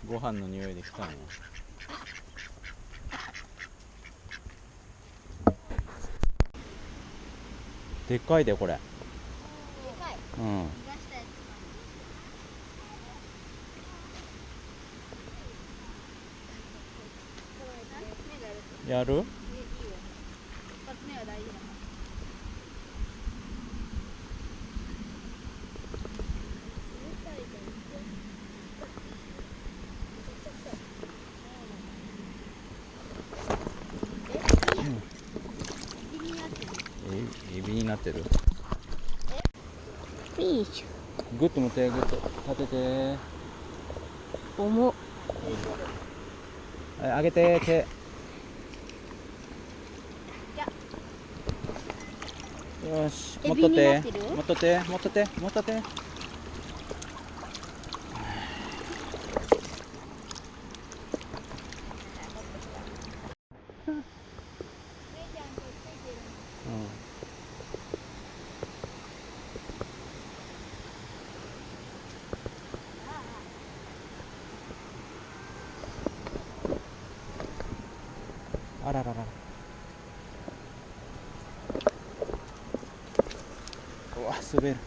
ご飯の匂いで来たの。でっかいでこれ。でかい。うん。やる？エビになってる。いいじグッと持って、グッと立てて。重っ。上げて手。よし、持っとって、持っとって、持っとって、持っとって。あらららら。うわ、滑る。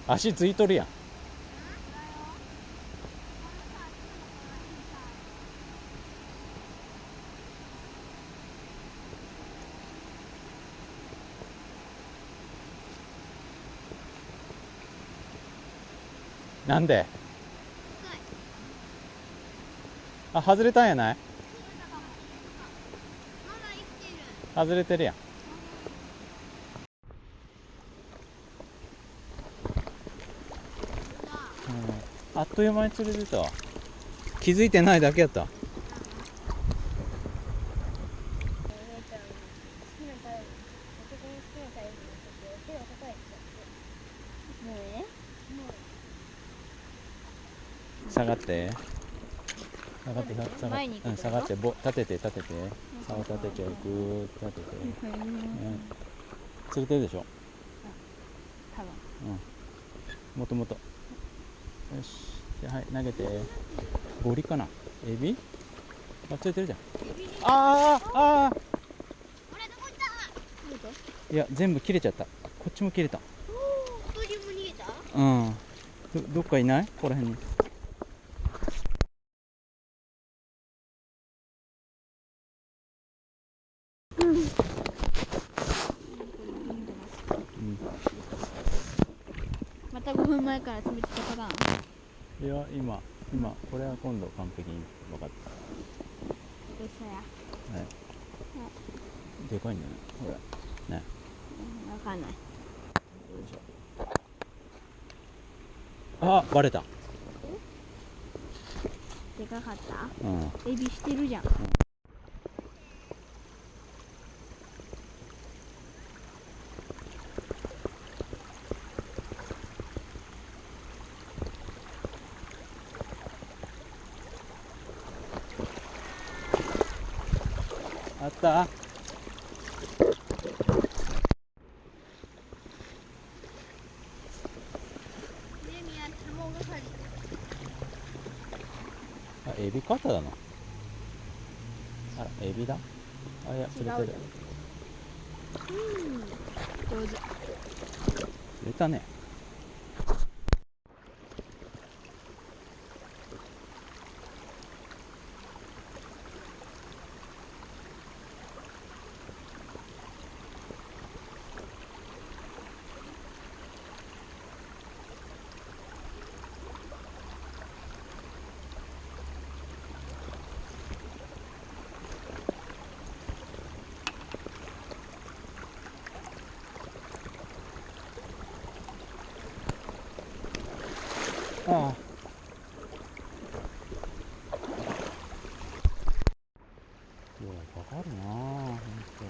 足ついとるやん。なんで？あ、外れたんやない？外れてるやん。あっという間に釣れてたわ。気づいてないだけやった。下がって、下がって、下がって、下がって、立てて、立てて、竿立てて、ぐーっと立てて、釣れてるでしょ。多分。もともと。よし、はい、投げて。ゴリかな、エビ？あ、釣れてるじゃん。あーあー、いや、全部切れちゃった。こっちも切れた。うん。どっかいない？ここら辺に。また5分前から詰めてたパターン。いや、今、これは今度完璧に分かった。嘘や。はい。でかいんだね、これ。ね。わかんない。よいしょ。あ、バレた。でかかった？うん。エビしてるじゃん。あった。あ、エビカタだな。あら、エビだ。あ、いや、釣れてる。上手。釣れたね。ああ。ようかかるなあ、ほんと。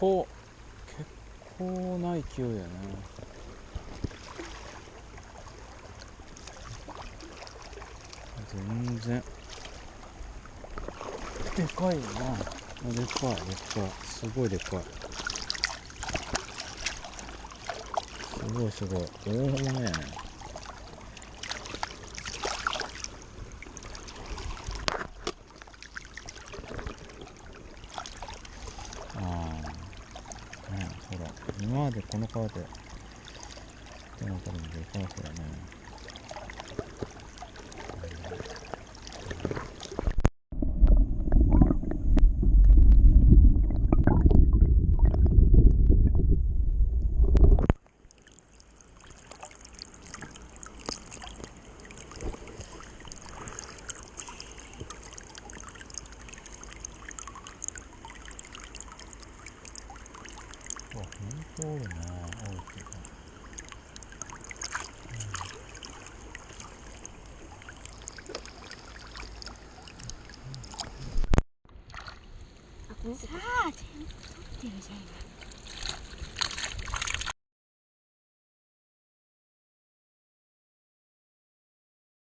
構な勢いやね。全然でかいよな。でっかいすごいでっかい。すごい大物やね。ほら今までこの川で手の中でもでかいからね。ほんとおるな、大きい。さあ、全部取ってるじゃん。